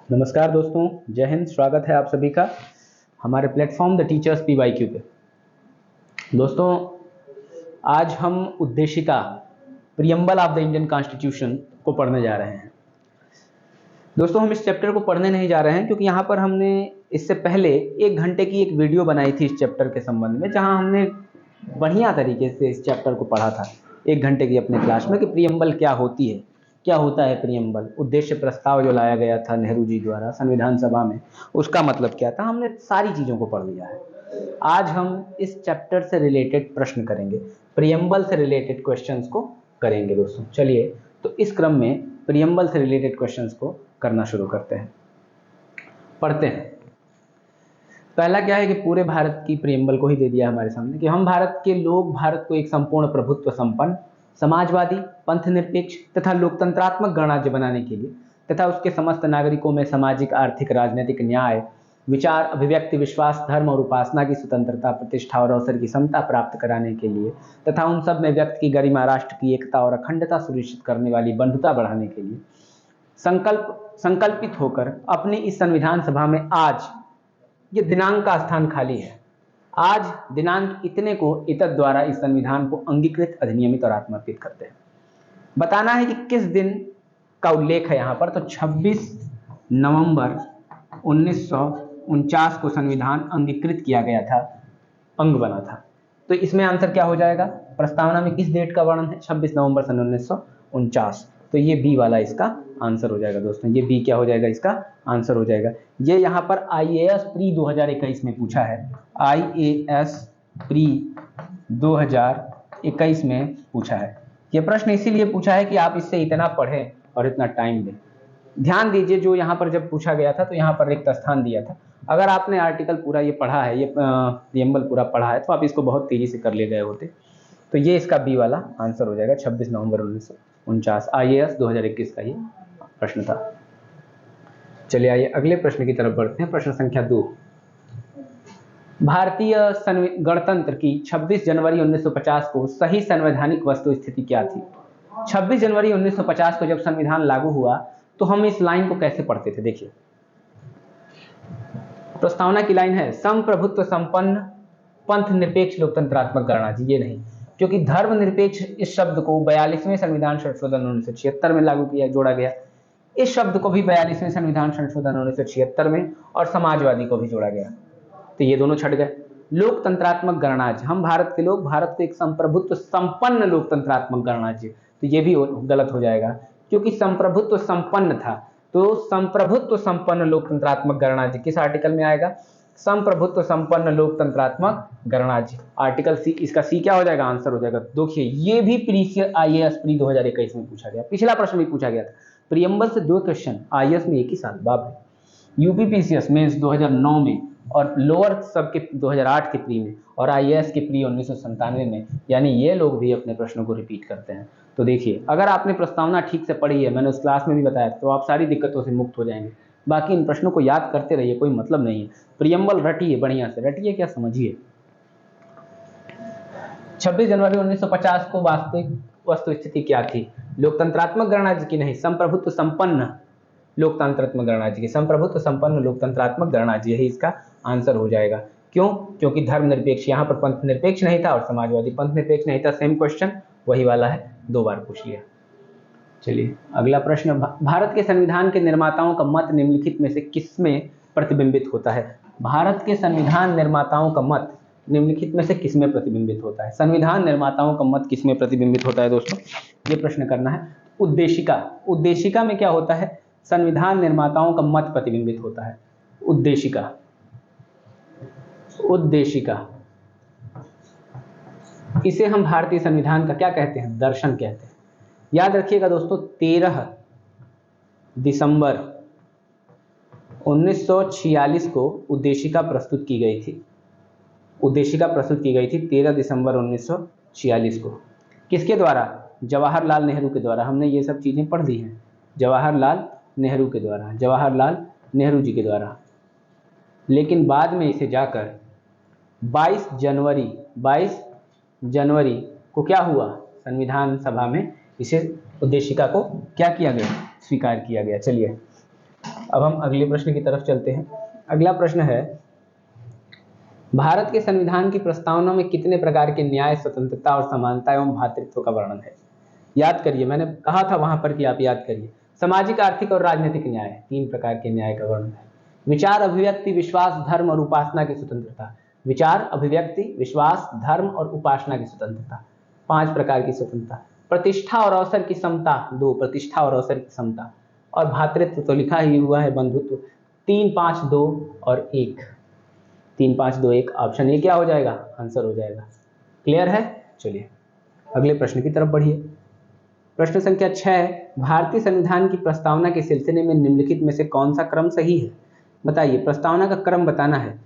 नमस्कार दोस्तों, जय हिंद। स्वागत है आप सभी का हमारे प्लेटफॉर्म द टीचर्स PYQ पे। दोस्तों, आज हम उद्देशिका preamble of the Indian constitution को पढ़ने जा रहे हैं। दोस्तों, हम इस चैप्टर को पढ़ने नहीं जा रहे हैं क्योंकि यहाँ पर हमने इससे पहले 1 घंटे की एक वीडियो बनाई थी इस चैप्टर के संबंध में, जहाँ हमने बढ़िया तरीके से इस चैप्टर को पढ़ा था 1 घंटे की अपने क्लास में कि प्रियम्बल क्या होती है, क्या होता है प्रियम्बल, उद्देश्य प्रस्ताव जो लाया गया था नेहरू जी द्वारा संविधान सभा में, उसका मतलब क्या था। हमने सारी चीज़ों को पढ़ लिया है। आज हम इस चैप्टर से रिलेटेड प्रश्न करेंगे, प्रियम्बल से रिलेटेड क्वेश्चंस को करेंगे। दोस्तों चलिए, तो इस क्रम में प्रियम्बल से रिलेटेड क्वेश्चंस को करना शुरू करते हैं, पढ़ते हैं। पहला क्या है कि पूरे भारत की प्रियम्बल को ही दे दिया हमारे सामने कि हम भारत के लोग भारत को एक संपूर्ण प्रभुत्व संपन्न, समाजवादी, पंथ निरपेक्ष तथा लोकतंत्रात्मक गणराज्य बनाने के लिए तथा उसके समस्त नागरिकों में सामाजिक, आर्थिक, राजनीतिक न्याय, विचार, अभिव्यक्ति, विश्वास, धर्म और उपासना की स्वतंत्रता, प्रतिष्ठा और अवसर की समता प्राप्त कराने के लिए तथा उन सब में व्यक्ति की गरिमा, राष्ट्र की एकता और अखंडता सुनिश्चित करने वाली बंधुता बढ़ाने के लिए संकल्पित होकर अपनी इस संविधान सभा में आज ये दिनांक का स्थान खाली है। आज दिनांक इतने को इतद द्वारा इस संविधान को अंगीकृत, अधिनियमित और आत्मर्पित करते हैं। बताना है कि किस दिन का उल्लेख है यहाँ पर, तो 26 नवंबर 1949 को संविधान अंगीकृत किया गया था, अंग बना था। तो इसमें आंसर क्या हो जाएगा, प्रस्तावना में किस डेट का वर्णन है, 26 नवंबर सन 1949। तो ये बी वाला इसका आंसर हो जाएगा। दोस्तों ये बी क्या हो जाएगा, इसका आंसर हो जाएगा। ये यहाँ पर IAS प्री 2021 में पूछा है, IAS प्री 2021 में पूछा है। ये प्रश्न इसीलिए पूछा है कि आप इससे इतना पढ़ें और इतना टाइम दें। ध्यान दीजिए, जो यहाँ पर जब पूछा गया था तो यहाँ पर रिक्त स्थान दिया था। अगर आपने आर्टिकल पूरा ये पढ़ा है, ये प्रियम्बल पूरा पढ़ा है, तो आप इसको बहुत तेजी से कर ले गए होते। तो ये इसका बी वाला आंसर हो जाएगा, 26 नवंबर 1949 IAS 2021 का ये प्रश्न था। चलिए आइए अगले प्रश्न की तरफ बढ़ते हैं। प्रश्न संख्या 2, भारतीय गणतंत्र की 26 जनवरी 1950 को सही संवैधानिक वस्तु स्थिति क्या थी। 26 जनवरी 1950 को जब संविधान लागू हुआ तो हम इस लाइन को कैसे पढ़ते थे। देखिए, प्रस्तावना की लाइन है, संप्रभुत्व संपन्न, पंथ निरपेक्ष, लोकतंत्रात्मक गणराज्य। ये नहीं, क्योंकि धर्मनिरपेक्ष इस शब्द को 42वें संविधान संशोधन 1976 में लागू किया, जोड़ा गया। इस शब्द को भी 42वें संविधान संशोधन 1976 में और समाजवादी को भी जोड़ा गया, तो ये दोनों छट गए। लोकतंत्रात्मक गणराज्य, हम भारत के लोग भारत को एक संप्रभुत्व संपन्न लोकतंत्रात्मक गणराज्य, तो ये भी गलत हो जाएगा क्योंकि संप्रभुत्व संपन्न था। तो संप्रभुत्व संपन्न लोकतंत्रात्मक गणराज्य किस आर्टिकल में आएगा, संप्रभुत्व संपन्न लोकतंत्रात्मक गणराज्य, आर्टिकल सी। इसका सी क्या हो जाएगा, आंसर हो जाएगा। देखिए, ये भी IAS प्री 2021 में पूछा गया, पिछला प्रश्न भी पूछा गया था। प्रियम्बल से 2 क्वेश्चन IAS में एक ही साल, बाप रे। UPPCS मेंस 2009 में और लोअर सब के 2008 के प्री में और IAS के प्री 1997 में, यानी ये लोग भी अपने प्रश्नों को रिपीट करते हैं। तो देखिए, अगर आपने प्रस्तावना ठीक से पढ़ी है, मैंने उस क्लास में भी बताया, तो आप सारी दिक्कतों से मुक्त हो जाएंगे। बाकी इन प्रश्नों को याद करते रहिए, कोई मतलब नहीं है। प्रियम्बल रटिए, बढ़िया से रटिए, क्या समझिए। 26 जनवरी 1950 को वास्तविक वस्तु स्थिति क्या थी, लोकतंत्रात्मक गणराज्य की नहीं, संप्रभुत्व संपन्न लोकतंत्रात्मक गणराज्य की, संप्रभुत्व संपन्न लोकतंत्रात्मक गणराज्य, यही इसका आंसर हो जाएगा। क्यों, क्योंकि धर्मनिरपेक्ष, यहाँ पर पंथ निरपेक्ष नहीं था और समाजवादी पंथ निरपेक्ष नहीं था। सेम क्वेश्चन वही वाला है, 2 बार पूछ लिया। चलिए अगला प्रश्न, भारत के संविधान के निर्माताओं का मत निम्नलिखित में से किसमें प्रतिबिंबित होता है। भारत के संविधान निर्माताओं का मत निम्नलिखित में से किसमें प्रतिबिंबित होता है। संविधान निर्माताओं का मत किसमें प्रतिबिंबित होता है दोस्तों, ये प्रश्न करना है। उद्देशिका, उद्देशिका में क्या होता है, संविधान निर्माताओं का मत प्रतिबिंबित होता है। उद्देशिका, उद्देशिका, इसे हम भारतीय संविधान का क्या कहते हैं, दर्शन कहते हैं। याद रखिएगा दोस्तों, 13 दिसंबर 1946 को उद्देशिका प्रस्तुत की गई थी। उद्देशिका प्रस्तुत की गई थी 13 दिसंबर 1946 को। किसके द्वारा, जवाहरलाल नेहरू के द्वारा। हमने ये सब चीज़ें पढ़ ली हैं, जवाहरलाल नेहरू के द्वारा, जवाहरलाल नेहरू जी के द्वारा। लेकिन बाद में इसे जाकर 22 जनवरी को क्या हुआ, संविधान सभा में इसे उद्देशिका को क्या किया गया, स्वीकार किया गया। चलिए अब हम अगले प्रश्न की तरफ चलते हैं। अगला प्रश्न है, भारत के संविधान की प्रस्तावना में कितने प्रकार के न्याय, स्वतंत्रता और समानता एवं भ्रातृत्व का वर्णन है? याद करिए, मैंने कहा था वहां पर कि आप याद करिए। सामाजिक, आर्थिक और राजनीतिक न्याय, 3 प्रकार के न्याय का वर्णन है। विचार, अभिव्यक्ति, विश्वास, धर्म और उपासना की स्वतंत्रता। विचार, अभिव्यक्ति, विश्वास, धर्म और उपासना की स्वतंत्रता, 5 प्रकार की स्वतंत्रता। प्रतिष्ठा और अवसर की समता, 2, प्रतिष्ठा और अवसर की समता। और भ्रातृत्व तो लिखा ही हुआ है, बंधुत्व, 3, 5, 2 और 1। 3, 5, 2, 1 ऑप्शन ए क्या हो जाएगा? आंसर हो जाएगा। क्लियर है? चलिए अगले प्रश्न की तरफ बढ़िए। प्रश्न संख्या 6, भारतीय संविधान की प्रस्तावना के सिलसिले में निम्नलिखित में से कौन सा क्रम सही है? बताइए, प्रस्तावना का क्रम बताना है।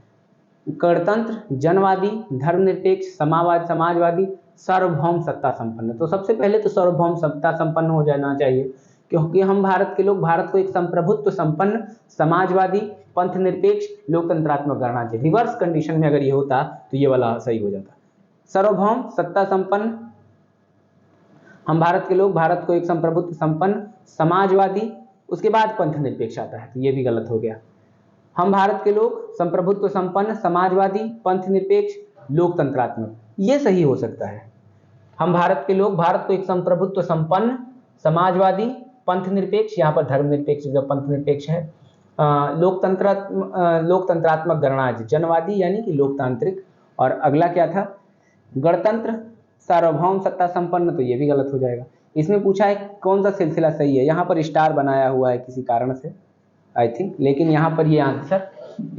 गणतंत्र, जनवादी, धर्मनिरपेक्ष, समाजवादी, सार्वभौम सत्ता संपन्न। तो सबसे पहले तो सार्वभौम सत्ता संपन्न हो जाना चाहिए, क्योंकि हम भारत के लोग भारत को एक संप्रभुत्व संपन्न, समाजवादी, पंथ निरपेक्ष, लोकतंत्रात्मक गणना चाहिए। रिवर्स कंडीशन में अगर ये होता तो ये वाला सही हो जाता। सार्वभौम सत्ता संपन्न, हम भारत के लोग भारत को एक संप्रभुत्व संपन्न, समाजवादी, उसके बाद पंथ निरपेक्ष आता है, तो ये भी गलत हो गया। हम भारत के लोग संप्रभुत्व संपन्न, समाजवादी, पंथ निरपेक्ष, लोकतंत्रात्मक, ये सही हो सकता है। हम भारत के लोग भारत को एक संप्रभुत्व संपन्न, समाजवादी, पंथ निरपेक्ष, यहाँ पर धर्मनिरपेक्ष जब पंथ निरपेक्ष है, लोकतंत्रात्मक गणराज्य, जनवादी यानी कि लोकतांत्रिक। और अगला क्या था? गणतंत्र, सार्वभौम सत्ता संपन्न, तो ये भी गलत हो जाएगा। इसमें पूछा है कौन सा सिलसिला सही है, यहाँ पर स्टार बनाया हुआ है किसी कारण से आई थिंक, लेकिन यहाँ पर ये आंसर,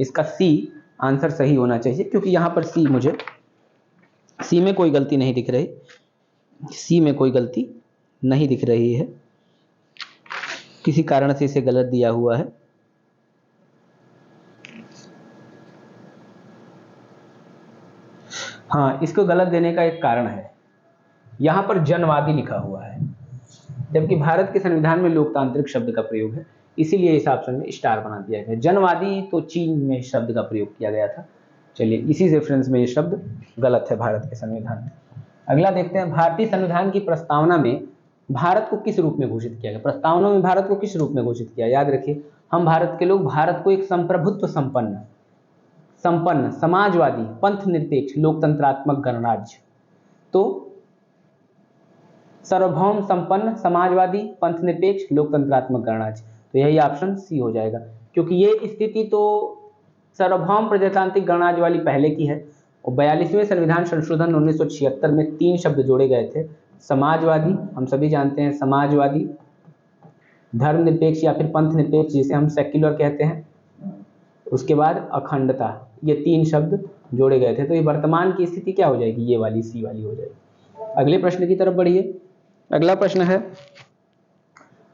इसका सी आंसर सही होना चाहिए, क्योंकि यहाँ पर सी में कोई गलती नहीं दिख रही, सी में कोई गलती नहीं दिख रही है, किसी कारण से इसे गलत दिया हुआ है। हाँ, इसको गलत देने का एक कारण है, यहाँ पर जनवादी लिखा हुआ है, जबकि भारत के संविधान में लोकतांत्रिक शब्द का प्रयोग है, इसीलिए इस ऑप्शन में स्टार बना दिया गया। जनवादी तो चीन में शब्द का प्रयोग किया गया था। चलिए, इसी रेफरेंस में ये शब्द गलत है भारत के संविधान में। अगला देखते हैं, भारतीय संविधान की प्रस्तावना में भारत को किस रूप में घोषित किया गया? प्रस्तावना में भारत को किस रूप में घोषित किया? याद रखिए, हम भारत के लोग भारत को एक संप्रभुत्व संपन्न, समाजवादी, पंथ निरपेक्ष, लोकतंत्रात्मक गणराज्य, तो सार्वभौम संपन्न, समाजवादी, पंथ निरपेक्ष, लोकतंत्रात्मक गणराज्य, तो यही ऑप्शन सी हो जाएगा, क्योंकि ये स्थिति तो सार्वभौम प्रजातांत्रिक गणराज्य वाली पहले की है। और 42वें संविधान संशोधन 1976 में 3 शब्द जोड़े गए थे, समाजवादी, हम सभी जानते हैं समाजवादी, धर्मनिरपेक्ष या फिर पंथ निरपेक्ष जिसे हम सेक्युलर कहते हैं, उसके बाद अखंडता, ये 3 शब्द जोड़े गए थे। तो ये वर्तमान की स्थिति क्या हो जाएगी? ये वाली सी वाली हो जाएगी। अगले प्रश्न की तरफ बढ़िए। अगला प्रश्न है,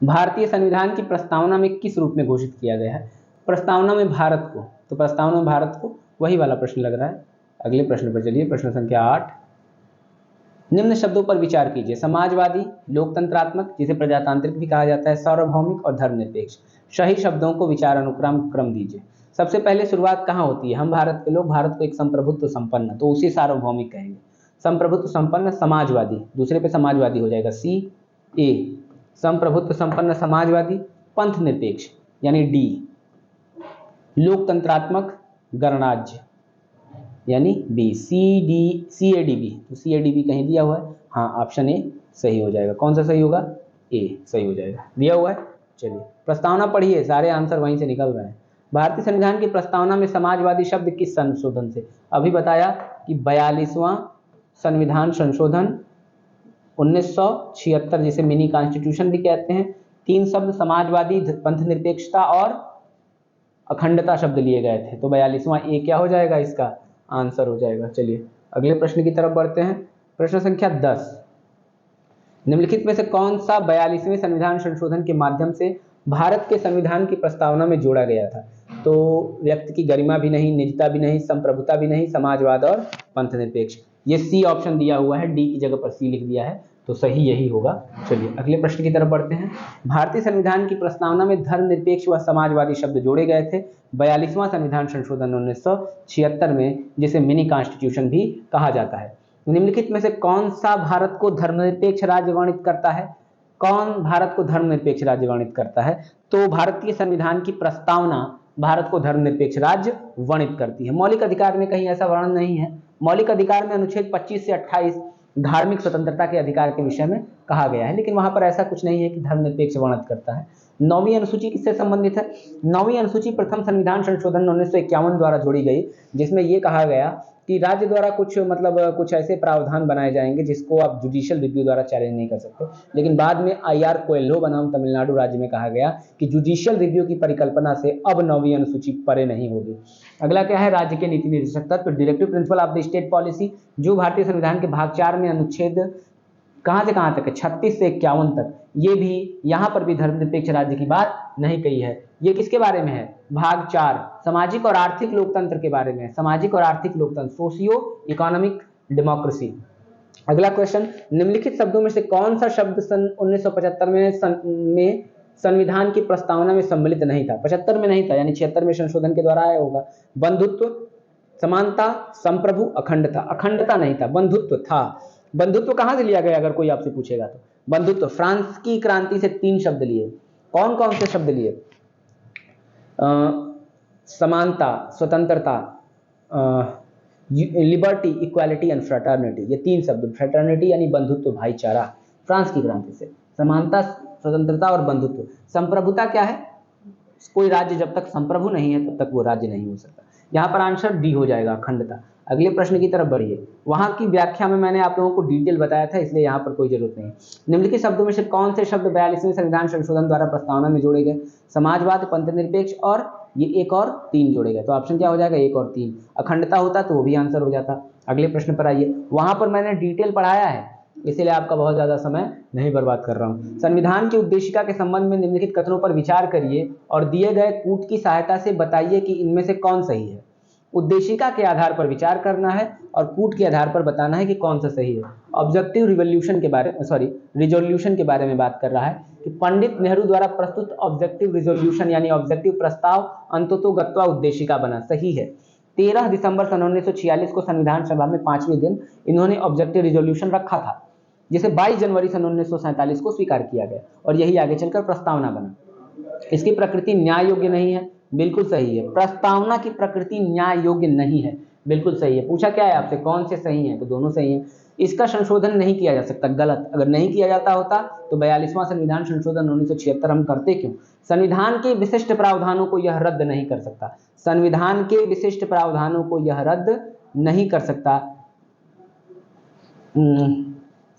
भारतीय संविधान की प्रस्तावना में किस रूप में घोषित किया गया है? प्रस्तावना में भारत को, तो प्रस्तावना में भारत को, वही वाला प्रश्न लग रहा है। अगले प्रश्न पर चलिए, प्रश्न संख्या 8, निम्न शब्दों पर विचार कीजिए। समाजवादी, लोकतंत्रात्मक जिसे प्रजातांत्रिक भी कहा जाता है, सार्वभौमिक और धर्मनिरपेक्ष। सही शब्दों को विचार अनुक्रम क्रम दीजिए। सबसे पहले शुरुआत कहाँ होती है? हम भारत के लोग भारत को एक संप्रभुत्व संपन्न, तो उसे सार्वभौमिक कहेंगे। संप्रभुत्व संपन्न समाजवादी, दूसरे पे समाजवादी हो जाएगा, सी ए। संप्रभुत्व संपन्न समाजवादी, पंथ निरपेक्ष यानी डी। लोकतंत्रात्मक गणराज्य यानी बी, CADB, तो CADB कहीं दिया हुआ है, हाँ ऑप्शन ए सही हो जाएगा। कौन सा सही होगा? ए सही हो जाएगा, दिया हुआ है। चलिए प्रस्तावना पढ़िए, सारे आंसर वहीं से निकल रहे हैं। भारतीय संविधान की प्रस्तावना में समाजवादी शब्द किस संशोधन से? अभी बताया कि 42वां संविधान संशोधन 1976 जिसे मिनी कॉन्स्टिट्यूशन भी कहते हैं, 3 शब्द समाजवादी, पंथ निरपेक्षता और अखंडता शब्द लिए गए थे, तो 42वां ए क्या हो जाएगा? इसका आंसर हो जाएगा। चलिए अगले प्रश्न की तरफ बढ़ते हैं। प्रश्न संख्या 10, निम्नलिखित में से कौन सा 42वें संविधान संशोधन के माध्यम से भारत के संविधान की प्रस्तावना में जोड़ा गया था? तो व्यक्ति की गरिमा भी नहीं, निजता भी नहीं, संप्रभुता भी नहीं, समाजवाद और पंथ निरपेक्ष, ये सी ऑप्शन दिया हुआ है, डी की जगह पर सी लिख दिया है, तो सही यही होगा। चलिए अगले प्रश्न की तरफ बढ़ते हैं। भारतीय संविधान की प्रस्तावना में धर्मनिरपेक्ष व समाजवादी शब्द जोड़े गए थे 42वां संविधान संशोधन 1976 में, जिसे मिनी कॉन्स्टिट्यूशन भी कहा जाता है। निम्नलिखित में से कौन सा भारत को धर्मनिरपेक्ष राज्य वर्णित करता है? कौन भारत को धर्मनिरपेक्ष राज्य वर्णित करता है? तो भारतीय संविधान की प्रस्तावना भारत को धर्मनिरपेक्ष राज्य वर्णित करती है। मौलिक अधिकार में कहीं ऐसा वर्णन नहीं है। मौलिक अधिकार में अनुच्छेद 25 से 28 धार्मिक स्वतंत्रता के अधिकार के विषय में कहा गया है, लेकिन वहां पर ऐसा कुछ नहीं है कि धर्मनिरपेक्ष वर्णित करता है। 9वीं अनुसूची किससे संबंधित है? 9वीं अनुसूची प्रथम संविधान संशोधन 1951 द्वारा जोड़ी गई, जिसमें यह कहा गया कि राज्य द्वारा कुछ ऐसे प्रावधान बनाए जाएंगे जिसको आप जुडिशियल रिव्यू द्वारा चैलेंज नहीं कर सकते। लेकिन बाद में IR कोएल्हो बनाम तमिलनाडु राज्य में कहा गया कि जुडिशियल रिव्यू की परिकल्पना से अब 9वीं अनुसूची परे नहीं होगी। अगला क्या है? राज्य के नीति निर्देशक तत्व, directive principle of the state policy, जो भारतीय संविधान के भाग 4 में अनुच्छेद कहां से कहां तक है? 36 से 51 तक। ये भी यहां पर भी धर्मनिरपेक्ष राज्य की बात नहीं कही है। ये किसके बारे में है? भाग 4 सामाजिक और आर्थिक लोकतंत्र के बारे में है। सामाजिक और आर्थिक लोकतंत्र, सोशियो इकोनॉमिक डेमोक्रेसी। अगला क्वेश्चन, निम्नलिखित शब्दों में से कौन सा शब्द सन 1975 में संविधान की प्रस्तावना में सम्मिलित नहीं था? 75 में नहीं था, यानी 76 में संशोधन के द्वारा आया होगा। बंधुत्व, समानता, संप्रभु, अखंडता। अखंडता नहीं था, बंधुत्व था। बंधुत्व कहां से लिया गया अगर कोई आपसे पूछेगा तो? बंधुत्व फ्रांस की क्रांति से 3 शब्द लिए। कौन कौन से शब्द लिए? समानता, स्वतंत्रता, लिबर्टी, इक्वालिटी एंड फ्रेटर्निटी। ये 3 शब्द, फ्रेटर्निटी यानी बंधुत्व, भाईचारा, फ्रांस की क्रांति से। समानता, स्वतंत्रता और बंधुत्व। संप्रभुता क्या है? कोई राज्य जब तक संप्रभु नहीं है तब तक वो राज्य नहीं हो सकता। यहाँ पर आंसर डी हो जाएगा, अखंडता। अगले प्रश्न की तरफ बढ़िए। वहां की व्याख्या में मैंने आप लोगों को डिटेल बताया था, इसलिए यहाँ पर कोई जरूरत नहीं। निम्नलिखित शब्दों में से कौन से शब्द 42वें संविधान संशोधन द्वारा प्रस्तावना में जोड़े गए? समाजवाद, पंथनिरपेक्ष और ये 1 और 3 जोड़े गए। तो ऑप्शन क्या हो जाएगा? 1 और 3। अखंडता होता तो वो भी आंसर हो जाता। अगले प्रश्न पर आइए। वहां पर मैंने डिटेल पढ़ाया है, इसलिए आपका बहुत ज्यादा समय नहीं बर्बाद कर रहा हूं। संविधान की उद्देशिका के संबंध में निम्नलिखित कथनों पर विचार करिए और दिए गए कूट की सहायता से बताइए कि इनमें से कौन सही है। उद्देशिका के आधार पर विचार करना है और कूट के आधार पर बताना है कि कौन सा सही है। ऑब्जेक्टिव रिजोल्यूशन के बारे में बात कर रहा है कि पंडित नेहरू द्वारा प्रस्तुत ऑब्जेक्टिव रिजोल्यूशन यानी ऑब्जेक्टिव प्रस्ताव अंततोगत्वा उद्देशिका बना, सही है। 13 दिसंबर सन 1946 को संविधान सभा में 5वें दिन इन्होंने ऑब्जेक्टिव रिजोल्यूशन रखा था, जिसे 22 जनवरी सन 1947 को स्वीकार किया गया और यही आगे चलकर प्रस्तावना बना। इसकी प्रकृति न्याय योग्य नहीं है, बिल्कुल सही है। प्रस्तावना की प्रकृति न्याय योग्य नहीं है, बिल्कुल सही है। पूछा क्या है आपसे, कौन से सही हैं? तो दोनों सही हैं। इसका संशोधन नहीं किया जा सकता, गलत। अगर नहीं किया जाता होता तो 42वां संविधान संशोधन 1976 हम करते क्यों? संविधान के विशिष्ट प्रावधानों को यह रद्द नहीं कर सकता। संविधान के विशिष्ट प्रावधानों को यह रद्द नहीं कर सकता।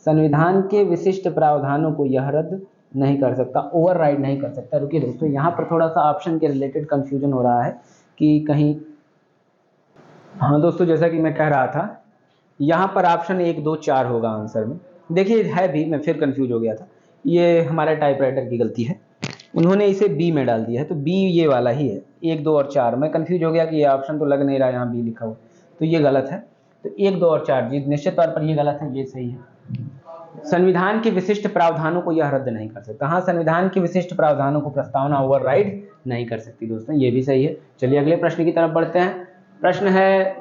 संविधान के विशिष्ट प्रावधानों को यह रद्द नहीं कर सकता, ओवरराइड नहीं कर सकता। रुकिए दोस्तों, यहाँ पर थोड़ा सा ऑप्शन के रिलेटेड कंफ्यूजन हो रहा है कि कहीं, हाँ दोस्तों, जैसा कि मैं कह रहा था, यहाँ पर ऑप्शन 1, 2, 4 होगा आंसर में। देखिए है भी, मैं फिर कंफ्यूज हो गया था। ये हमारे टाइपराइटर की गलती है, उन्होंने इसे बी में डाल दिया है, तो बी ये वाला ही है। 1, 2 और 4 मैं कंफ्यूज हो गया कि ये ऑप्शन तो लग नहीं रहा, यहाँ बी लिखा हुआ, तो ये गलत है। तो 1, 2 और 4 जी निश्चित तौर पर ये गलत है, ये सही है। संविधान के विशिष्ट प्रावधानों को यह रद्द नहीं कर सकता। हाँ, संविधान के विशिष्ट प्रावधानों को प्रस्तावना ओवरराइड नहीं कर सकती दोस्तों, ये भी सही है। चलिए अगले प्रश्न की तरफ बढ़ते हैं। प्रश्न है,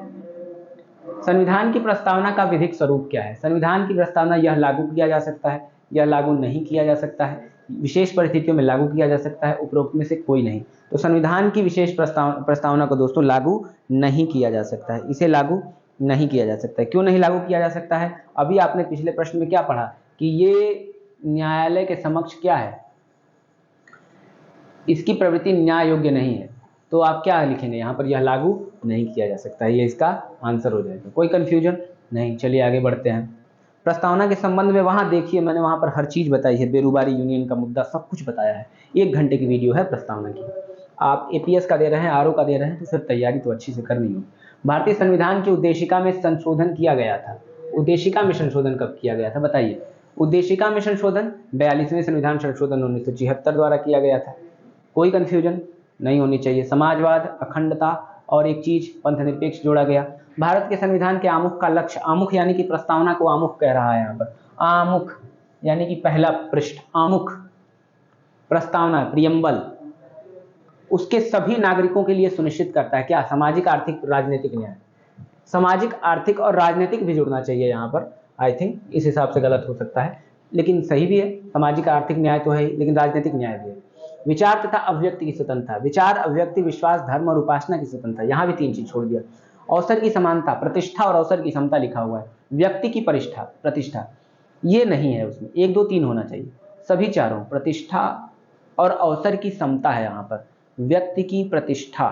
संविधान की प्रस्तावना का विधिक स्वरूप क्या है? संविधान की प्रस्तावना यह लागू किया जा सकता है, यह लागू नहीं किया जा सकता है, विशेष परिस्थितियों में लागू किया जा सकता है, उपरोक्त में से कोई नहीं। तो संविधान की विशेष प्रस्तावना को दोस्तों लागू नहीं किया जा सकता है, इसे लागू नहीं किया जा सकता है। क्यों नहीं लागू किया जा सकता है? अभी आपने पिछले प्रश्न में क्या पढ़ा कि ये न्यायालय के समक्ष क्या है, इसकी प्रवृत्ति न्याय योग्य नहीं है। तो आप क्या लिखेंगे यहाँ पर? यह लागू नहीं किया जा सकता है, ये इसका आंसर हो जाएगा। कोई कंफ्यूजन नहीं। चलिए आगे बढ़ते हैं। प्रस्तावना के संबंध में वहां देखिए, मैंने वहां पर हर चीज बताई है, बेरोजगारी यूनियन का मुद्दा सब कुछ बताया है। 1 घंटे की वीडियो है प्रस्तावना की। आप APS का दे रहे हैं, RO का दे रहे हैं, तो फिर तैयारी तो अच्छी से करनी होगी। भारतीय संविधान की उद्देशिका में संशोधन किया गया था। उद्देशिका में संशोधन कब किया गया था बताइए? उद्देशिका में संशोधन 42वें संविधान संशोधन 1976 द्वारा किया गया था। कोई कंफ्यूजन नहीं होनी चाहिए। समाजवाद, अखंडता और एक चीज पंथनिरपेक्ष जोड़ा गया। भारत के संविधान के आमुख का लक्ष्य, आमुख यानी कि प्रस्तावना को आमुख कह रहा है यहाँ पर, आमुख यानी कि पहला पृष्ठ, आमुख प्रस्तावना प्रियम्बल उसके सभी नागरिकों के लिए सुनिश्चित करता है क्या? सामाजिक, आर्थिक, राजनीतिक न्याय। सामाजिक, आर्थिक और राजनीतिक भी जुड़ना चाहिए यहाँ पर, आई थिंक इस हिसाब से गलत हो सकता है। लेकिन सही भी है। सामाजिक आर्थिक न्याय तो है लेकिन राजनीतिक न्याय भी है। विचार तथा अभिव्यक्ति की स्वतंत्रता, विचार, अभिव्यक्ति, विश्वास, धर्म और उपासना की स्वतंत्रता, यहाँ भी 3 चीज छोड़ दिया। अवसर की समानता, प्रतिष्ठा और अवसर की समता लिखा हुआ है। व्यक्ति की प्रतिष्ठा ये नहीं है, उसमें 1 2 3 होना चाहिए। सभी चारों, प्रतिष्ठा और अवसर की समता है यहाँ पर। व्यक्ति की प्रतिष्ठा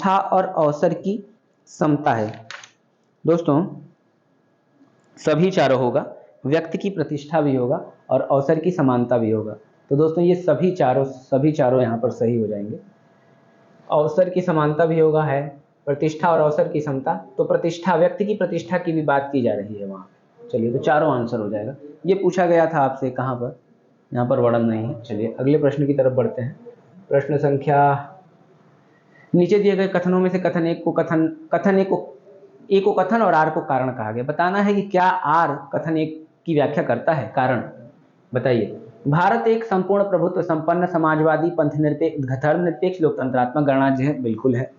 और अवसर की समता है दोस्तों, सभी चारों होगा। व्यक्ति की प्रतिष्ठा भी होगा और अवसर की समानता भी होगा। तो दोस्तों ये सभी चारों यहाँ पर सही हो जाएंगे। अवसर की समानता भी होगा है, प्रतिष्ठा और अवसर की समता, तो प्रतिष्ठा, व्यक्ति की प्रतिष्ठा की भी बात की जा रही है वहाँ। चलिए तो चारों आंसर हो जाएगा। ये पूछा गया था आपसे, कहाँ पर, यहाँ पर वर्णन नहीं है। चलिए अगले प्रश्न की तरफ बढ़ते हैं। प्रश्न संख्या, नीचे दिए गए कथनों में से कथन एक को कथन और आर को कारण कहा गया। बताना है कि क्या आर कथन एक की व्याख्या करता है। कारण बताइए। भारत एक संपूर्ण प्रभुत्व संपन्न समाजवादी धर्मनिरपेक्ष लोकतंत्रात्मक गणराज्य है। बिल्कुल है।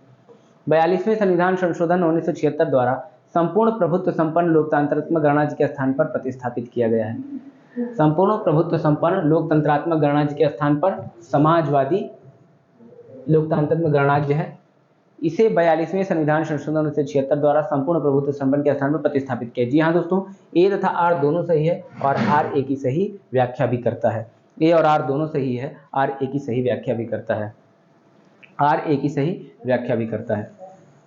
42वें संविधान संशोधन 1976 द्वारा संपूर्ण प्रभुत्व संपन्न लोकतंत्रात्मक गणराज्य के स्थान पर प्रतिस्थापित किया गया है। संपूर्ण प्रभुत्व संपन्न लोकतंत्रात्मक गणराज्य के स्थान पर समाजवादी लोकतंत्रात्मक गणराज्य है। इसे 42वें संविधान संशोधन 1976 द्वारा संपूर्ण प्रभुत्व संपन्न के स्थान पर प्रतिस्थापित किया। जी हाँ दोस्तों, ए तथा आर दोनों सही है और आर ए की सही व्याख्या भी करता है। ए और आर दोनों सही है, आर ए की सही व्याख्या भी करता है। आर ए की सही व्याख्या भी करता है।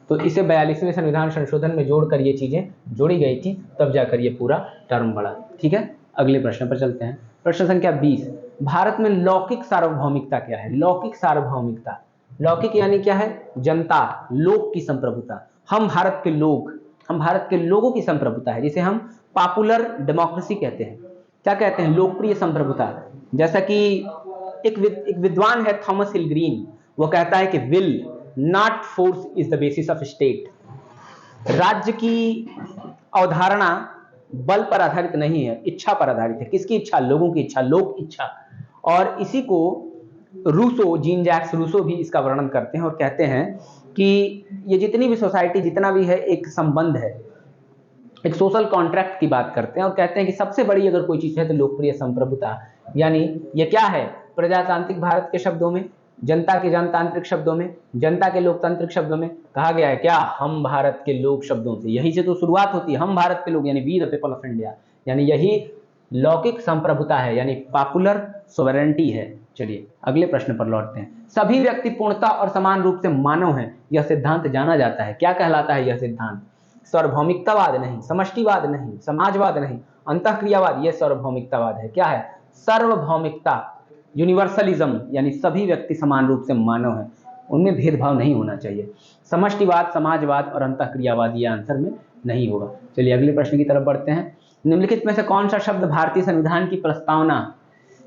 तो इसे 42वें संविधान संशोधन में जोड़कर ये चीजें जोड़ी गई थी, तब जाकर ये पूरा टर्म बढ़ा। ठीक है, अगले प्रश्न पर चलते हैं। प्रश्न संख्या 20, भारत में लौकिक सार्वभौमिकता क्या है। लौकिक सार्वभौमिकता, लौकिक यानी क्या है, जनता, लोक की संप्रभुता। हम भारत के लोगों की संप्रभुता है, जिसे हम पॉपुलर डेमोक्रेसी कहते हैं। क्या कहते हैं, लोकप्रिय संप्रभुता। जैसा कि एक विद्वान है थॉमस हिल ग्रीन, वो कहता है कि will not force is the basis of state. राज्य की अवधारणा बल पर आधारित नहीं है, इच्छा पर आधारित है। किसकी इच्छा, लोगों की इच्छा, लोक इच्छा। और इसी को रूसो, जीन जैक्स रूसो भी इसका वर्णन करते हैं और कहते हैं कि ये जितनी भी सोसाइटी, जितना भी है, एक संबंध है, एक सोशल कॉन्ट्रैक्ट की बात करते हैं और कहते हैं कि सबसे बड़ी अगर कोई चीज है तो लोकप्रिय संप्रभुता। यानी ये क्या है, प्रजातांत्रिक भारत के शब्दों में, जनता के जनतांत्रिक शब्दों में, जनता के लोकतांत्रिक शब्दों में कहा गया है क्या, हम भारत के लोग शब्दों से। यही से तो शुरुआत होती है, हम भारत के लोग, यानी we the people of India. यानी यही लौकिक संप्रभुता है, यानी पॉपुलर सोवरेंटी है। चलिए अगले प्रश्न पर लौटते हैं। सभी व्यक्ति पूर्णता और समान रूप से मानव हैं, यह सिद्धांत जाना जाता है। क्या कहलाता है यह सिद्धांत, सार्वभौमिकतावाद नहीं, समष्टिवाद नहीं, समाजवाद नहीं, अंतःक्रियावाद, यह सार्वभौमिकतावाद है। क्या है, सार्वभौमिकता, यूनिवर्सलिज्म, यानी सभी व्यक्ति समान रूप से मानव हैं, उनमें भेदभाव नहीं होना चाहिए। समष्टिवाद, समाजवाद और अंतःक्रियावाद ये आंसर में नहीं होगा। चलिए अगले प्रश्न की तरफ बढ़ते हैं। निम्नलिखित में से कौन सा शब्द भारतीय संविधान की प्रस्तावना,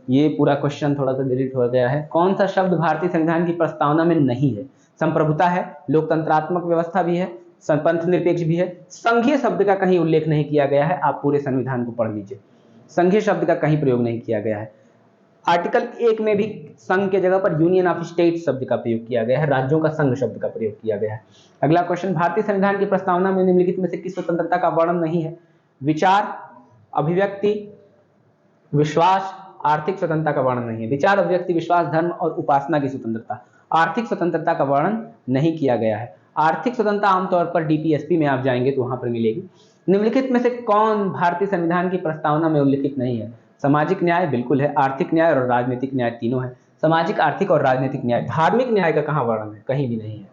ये पूरा क्वेश्चन थोड़ा सा डिलीट हो गया है, कौन सा शब्द भारतीय संविधान की प्रस्तावना में नहीं है। संप्रभुता है, लोकतंत्रात्मक व्यवस्था भी है, पंथ निरपेक्ष भी है, संघीय शब्द का कहीं उल्लेख नहीं किया गया है। आप पूरे संविधान को पढ़ लीजिए, संघीय शब्द का कहीं प्रयोग नहीं किया गया है। आर्टिकल 1 में भी संघ के जगह पर यूनियन ऑफ स्टेट शब्द का प्रयोग किया गया है, राज्यों का संघ शब्द का प्रयोग किया गया है। अगला क्वेश्चन, भारतीय संविधान की प्रस्तावना में निम्नलिखित में से किस स्वतंत्रता का वर्णन नहीं है। विचार, अभिव्यक्ति, विश्वास, आर्थिक स्वतंत्रता का वर्णन नहीं है। विचार, अभिव्यक्ति, विश्वास, धर्म और उपासना की स्वतंत्रता, आर्थिक स्वतंत्रता का वर्णन नहीं किया गया है। आर्थिक स्वतंत्रता आमतौर पर डीपीएसपी में आप जाएंगे तो वहां पर मिलेगी। निम्नलिखित में से कौन भारतीय संविधान की प्रस्तावना में उल्लिखित नहीं है। सामाजिक न्याय बिल्कुल है, आर्थिक न्याय और राजनीतिक न्याय तीनों है। सामाजिक, आर्थिक और राजनीतिक न्याय, धार्मिक न्याय का कहां वर्णन है, कहीं भी नहीं है।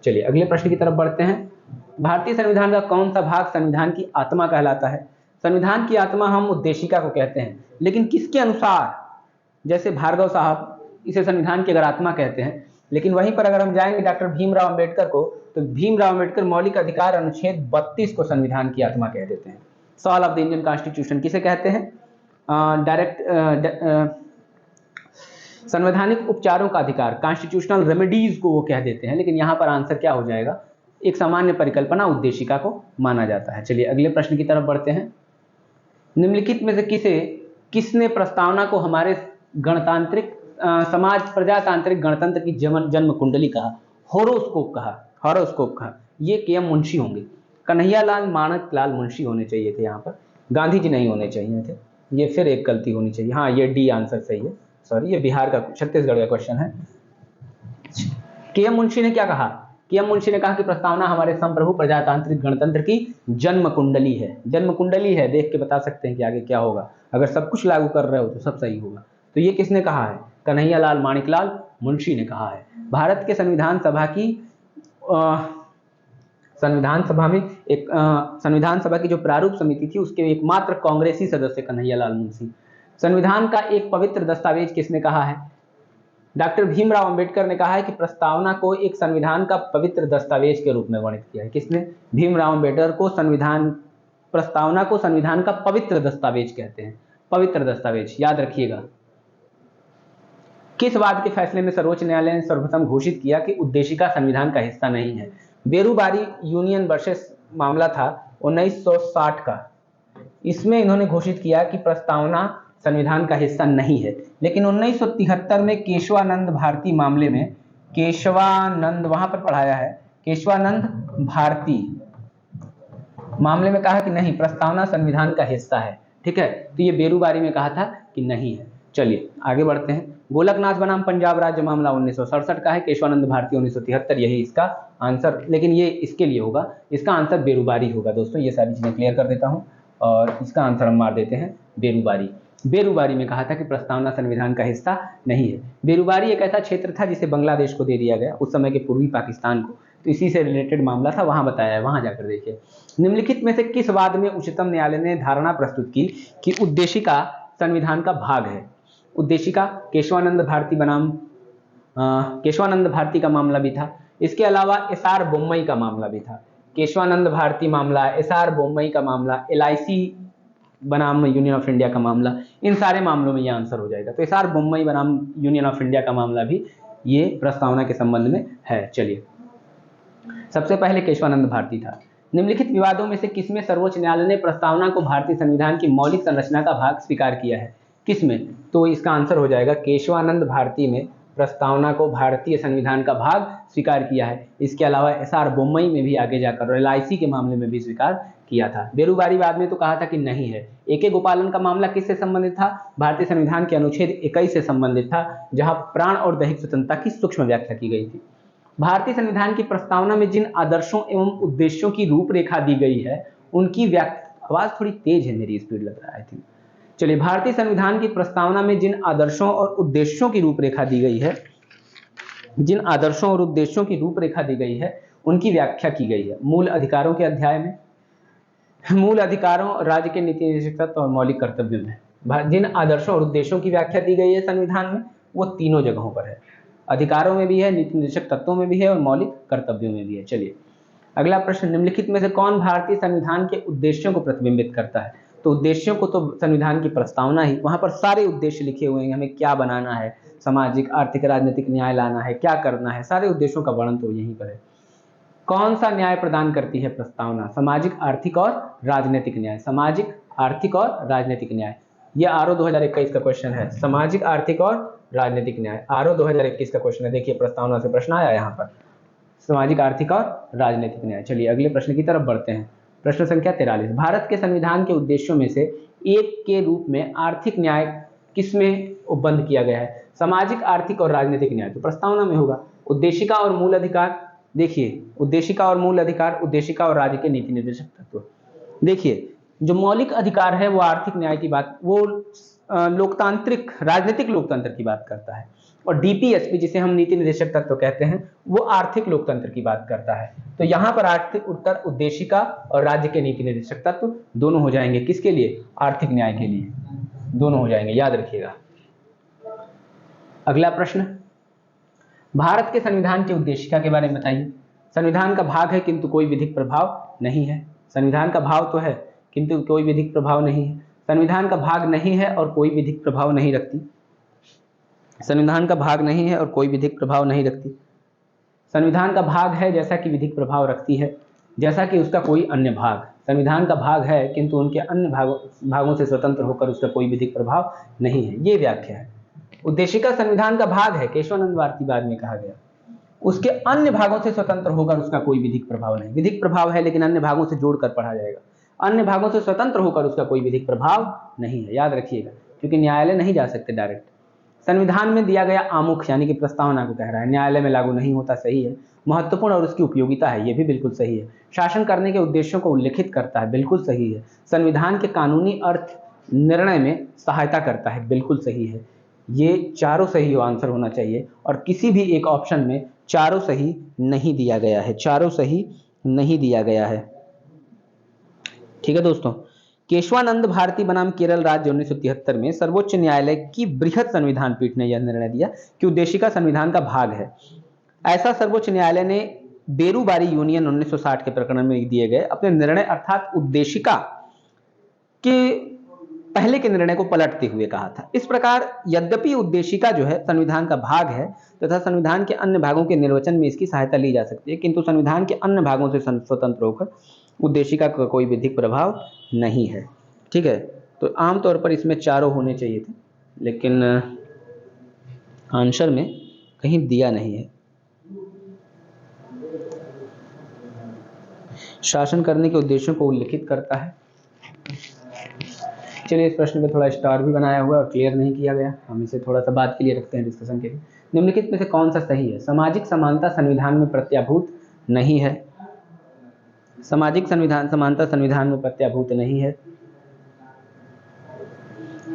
चलिए अगले प्रश्न की तरफ बढ़ते हैं। भारतीय संविधान का कौन सा भाग संविधान की आत्मा कहलाता है। संविधान की आत्मा हम उद्देशिका को कहते हैं, लेकिन किसके अनुसार, जैसे भार्गव साहब इसे संविधान की अगर आत्मा कहते हैं, लेकिन वहीं पर अगर हम जाएंगे डॉक्टर भीमराव अंबेडकर को, तो भीमराव अंबेडकर मौलिक अधिकार अनुच्छेद 32 को संविधान की आत्मा कह देते हैं। Soul of the Indian constitution किसे कहते हैं, संवैधानिक उपचारों का अधिकार, कॉन्स्टिट्यूशनल रेमेडीज को वो कह देते हैं। लेकिन यहाँ पर आंसर क्या हो जाएगा, एक सामान्य परिकल्पना उद्देशिका को माना जाता है। चलिए अगले प्रश्न की तरफ बढ़ते हैं। निम्नलिखित में से किसने प्रस्तावना को हमारे गणतांत्रिक समाज, प्रजातांत्रिक गणतंत्र की जन्म कुंडली कहा, हॉरोस्कोप कहा। ये के एम मुंशी होंगे, कन्हैयालाल माणक लाल मुंशी होने चाहिए थे यहाँ पर। गांधी जी नहीं होने चाहिए थे, ये फिर एक गलती होनी चाहिए। हाँ, ये डी आंसर सही है, सॉरी, ये बिहार का छत्तीसगढ़ का क्वेश्चन है। के एम मुंशी ने क्या कहा? के एम मुंशी ने कहा कि प्रस्तावना हमारे संप्रभु प्रजातांत्रिक गणतंत्र की जन्म कुंडली है। जन्म कुंडली है, देख के बता सकते हैं कि आगे क्या होगा। अगर सब कुछ लागू कर रहे हो तो सब सही होगा। तो ये किसने कहा है? कन्हैयालाल माणिकलाल मुंशी ने कहा है। भारत के संविधान सभा की संविधान सभा की जो प्रारूप समिति थी उसके एकमात्र कांग्रेसी सदस्य कन्हैयालाल मुंशी। संविधान का एक पवित्र दस्तावेज किसने कहा है? डॉक्टर भीमराव अंबेडकर ने कहा है कि प्रस्तावना को एक संविधान का पवित्र दस्तावेज के रूप में वर्णित किया है। किसने? भीमराव अंबेडकर को प्रस्तावना को संविधान का पवित्र दस्तावेज कहते हैं। पवित्र दस्तावेज याद रखिएगा। किस वाद के फैसले में सर्वोच्च न्यायालय ने सर्वप्रथम घोषित किया कि उद्देशिका संविधान का हिस्सा नहीं है? बेरूबारी यूनियन वर्सेस मामला था 1960 का। इसमें इन्होंने घोषित किया कि प्रस्तावना संविधान का हिस्सा नहीं है। लेकिन 1973 में केशवानंद भारती मामले में, केशवानंद वहां पर पढ़ाया है, केशवानंद भारती मामले में कहा कि नहीं, प्रस्तावना संविधान का हिस्सा है। ठीक है, तो ये बेरूबारी में कहा था कि नहीं है। चलिए आगे बढ़ते हैं। गोलकनाथ बनाम पंजाब राज्य मामला 1967 का है, केशवानंद भारती 1973, यही इसका आंसर। लेकिन ये इसके लिए होगा, इसका आंसर बेरूबारी होगा। दोस्तों ये सारी चीजें क्लियर कर देता हूं और इसका आंसर हम मार देते हैं बेरूबारी। बेरूबारी में कहा था कि प्रस्तावना संविधान का हिस्सा नहीं है। बेरूबारी एक ऐसा क्षेत्र था जिसे बांग्लादेश को दे दिया गया, उस समय के पूर्वी पाकिस्तान को। तो इसी से रिलेटेड मामला था, वहां बताया है, वहां जाकर देखिए। निम्नलिखित में से किस वाद में उच्चतम न्यायालय ने धारणा प्रस्तुत की कि उद्देशिका संविधान का भाग है? उद्देशिका केशवानंद भारती का मामला भी था। इसके अलावा एसआर बोम्मई का मामला भी था। केशवानंद भारती मामला, एसआर बोम्मई का मामला, एलआईसी बनाम यूनियन ऑफ इंडिया का मामला, इन सारे मामलों में ये आंसर हो जाएगा। तो एसआर बोम्मई बनाम यूनियन ऑफ इंडिया का मामला भी ये प्रस्तावना के संबंध में है। चलिए, सबसे पहले केशवानंद भारती था। निम्नलिखित विवादों में से किसमें सर्वोच्च न्यायालय ने प्रस्तावना को भारतीय संविधान की मौलिक संरचना का भाग स्वीकार किया है? किसमें? तो इसका आंसर हो जाएगा केशवानंद भारती में प्रस्तावना को भारतीय संविधान का भाग स्वीकार किया है। इसके अलावा एसआर बोम्मई में भी आगे जाकर एलआईसी के मामले में भी स्वीकार किया था। बेरूबारी बाद में तो कहा था कि नहीं है। एके गोपालन का मामला किससे संबंधित था? भारतीय संविधान के अनुच्छेद 21 से संबंधित था, जहां प्राण और दैहिक स्वतंत्रता की सूक्ष्म व्याख्या की गई थी। भारतीय संविधान की प्रस्तावना में जिन आदर्शों एवं उद्देश्यों की रूपरेखा दी गई है उनकी व्याख्या, आवाज थोड़ी तेज है मेरी, स्पीड लग रहा है थी। चलिए, भारतीय संविधान की प्रस्तावना में जिन आदर्शों और उद्देश्यों की रूपरेखा दी गई है, जिन आदर्शों और उद्देश्यों की रूपरेखा दी गई है उनकी व्याख्या की गई है। मूल अधिकारों के अध्याय में, मूल अधिकारों, राज्य के नीति निर्देशक तत्व और मौलिक कर्तव्यों में जिन आदर्शों और उद्देश्यों की व्याख्या दी गई है संविधान में, वो तीनों जगहों पर है। अधिकारों में भी है, नीति निर्देशक तत्वों में भी है और मौलिक कर्तव्यों में भी है। चलिए अगला प्रश्न, निम्नलिखित में से कौन भारतीय संविधान के उद्देश्यों को प्रतिबिंबित करता है? तो उद्देश्यों को तो संविधान की प्रस्तावना ही, वहां पर सारे उद्देश्य लिखे हुए हैं, हमें क्या बनाना है, सामाजिक, आर्थिक, राजनीतिक न्याय लाना है, क्या करना है, सारे उद्देश्यों का वर्णन तो यहीं पर है। कौन सा न्याय प्रदान करती है प्रस्तावना? सामाजिक, आर्थिक और राजनीतिक न्याय। सामाजिक, आर्थिक और राजनीतिक न्याय, यह आरओ 2021 का क्वेश्चन है। सामाजिक, आर्थिक और राजनीतिक न्याय, आरओ 2021 का क्वेश्चन है। देखिए प्रस्तावना से प्रश्न आया यहाँ पर, सामाजिक, आर्थिक और राजनीतिक न्याय। चलिए अगले प्रश्न की तरफ बढ़ते हैं। प्रश्न संख्या 43, भारत के संविधान के उद्देश्यों में से एक के रूप में आर्थिक न्याय किसमें उपबंध किया गया है? सामाजिक, आर्थिक और राजनीतिक न्याय तो प्रस्तावना में होगा। उद्देशिका और मूल अधिकार, देखिए उद्देशिका और मूल अधिकार, उद्देशिका और राज्य के नीति निर्देशक तत्व। देखिए जो मौलिक अधिकार है वो आर्थिक न्याय की बात, वो लोकतांत्रिक, राजनीतिक लोकतंत्र की बात करता है, और डीपीएसपी जिसे हम नीति निर्देशक तत्व कहते हैं वो आर्थिक लोकतंत्र की बात करता है। तो यहाँ पर आर्थिक उत्तर उद्देशिका और राज्य के नीति निर्देशक तत्व दोनों हो जाएंगे। किसके लिए? आर्थिक न्याय के लिए दोनों हो जाएंगे, याद रखिएगा। अगला प्रश्न, भारत के संविधान की उद्देशिका के बारे में बताइए। संविधान का भाग है किंतु कोई विधिक प्रभाव नहीं है। संविधान का भाव तो है किंतु कोई विधिक प्रभाव नहीं है। संविधान का भाग नहीं है और कोई विधिक प्रभाव नहीं रखती। संविधान का भाग नहीं है और कोई विधिक प्रभाव नहीं रखती। संविधान का भाग है जैसा कि विधिक प्रभाव रखती है, जैसा कि उसका कोई अन्य भाग। संविधान का भाग है किंतु उनके अन्य भागों से स्वतंत्र होकर उसका कोई विधिक प्रभाव नहीं है, ये व्याख्या है। उद्देशिका संविधान का भाग है, केशवानंद भारती बाद में कहा गया, उसके अन्य भागों से स्वतंत्र होकर उसका कोई विधिक प्रभाव नहीं। विधिक प्रभाव है लेकिन अन्य भागों से जोड़कर पढ़ा जाएगा। अन्य भागों से स्वतंत्र होकर उसका कोई विधिक प्रभाव नहीं है, याद रखिएगा, क्योंकि न्यायालय नहीं जा सकते डायरेक्ट। संविधान में दिया गया आमुख यानी कि प्रस्तावना को कह रहा है, न्यायालय में लागू नहीं होता, सही है। महत्वपूर्ण और उसकी उपयोगिता है, ये भी बिल्कुल सही है। शासन करने के उद्देश्यों को उल्लेखित करता है, बिल्कुल सही है। संविधान के कानूनी अर्थ निर्णय में सहायता करता है, बिल्कुल सही है। ये चारों सही आंसर होना चाहिए, और किसी भी एक ऑप्शन में चारों सही नहीं दिया गया है, चारों सही नहीं दिया गया है। ठीक है दोस्तों, केशवानंद भारती बनाम केरल राज्य 1973 में सर्वोच्च न्यायालय की बृहद संविधान पीठ ने यह निर्णय दिया कि उद्देशिका संविधान का भाग है। ऐसा सर्वोच्च न्यायालय ने बेरूबारी यूनियन 1960 के प्रकरण में दिए गए अपने निर्णय अर्थात उद्देशिका के पहले के निर्णय को पलटते हुए कहा था। इस प्रकार यद्यपि उद्देशिका जो है संविधान का भाग है तथा संविधान के अन्य भागों के निर्वचन में इसकी सहायता ली जा सकती है, किंतु संविधान के अन्य भागों से स्वतंत्र होकर उद्देशिका का कोई विधिक प्रभाव नहीं है। ठीक है, तो आमतौर पर इसमें चारों होने चाहिए थे, लेकिन आंसर में कहीं दिया नहीं है। शासन करने के उद्देश्यों को उल्लेखित करता है। चलिए, इस प्रश्न में थोड़ा स्टार भी बनाया हुआ और क्लियर नहीं किया गया, हम इसे थोड़ा सा बात के लिए रखते हैं डिस्कशन के लिए। निम्नलिखित में से कौन सा सही है? सामाजिक समानता संविधान में प्रत्याभूत नहीं है। सामाजिक समानता संविधान में प्रत्याभूत नहीं है।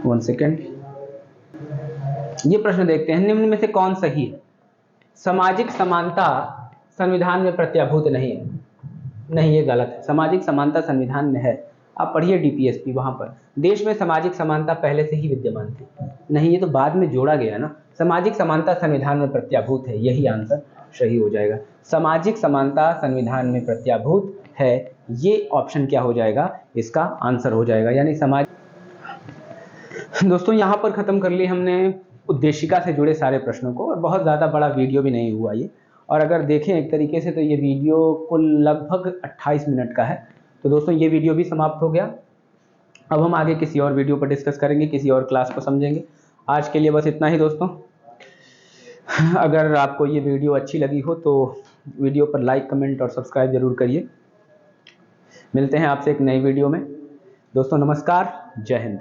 1 सेकेंड, ये प्रश्न देखते हैं, निम्न में से कौन सही है? सामाजिक समानता संविधान में प्रत्याभूत नहीं है। नहीं, ये गलत है। सामाजिक समानता संविधान में है, आप पढ़िए डीपीएसपी, वहां पर देश में सामाजिक समानता पहले से ही विद्यमान थी। नहीं, ये तो बाद में जोड़ा गया ना। सामाजिक समानता संविधान में प्रत्याभूत है, यही आंसर सही हो जाएगा। सामाजिक समानता संविधान में प्रत्याभूत है, ये ऑप्शन क्या हो जाएगा? इसका आंसर हो जाएगा, यानी समाज। दोस्तों, यहाँ पर खत्म कर लिए हमने उद्देशिका से जुड़े सारे प्रश्नों को, और बहुत ज़्यादा बड़ा वीडियो भी नहीं हुआ ये। और अगर देखें एक तरीके से तो ये वीडियो कुल लगभग 28 मिनट का है। तो दोस्तों, ये वीडियो भी समाप्त हो गया। अब हम आगे किसी और वीडियो पर डिस्कस करेंगे, किसी और क्लास को समझेंगे। आज के लिए बस इतना ही दोस्तों। अगर आपको ये वीडियो अच्छी लगी हो तो वीडियो पर लाइक, कमेंट और सब्सक्राइब जरूर करिए। मिलते हैं आपसे एक नई वीडियो में। दोस्तों नमस्कार, जय हिंद।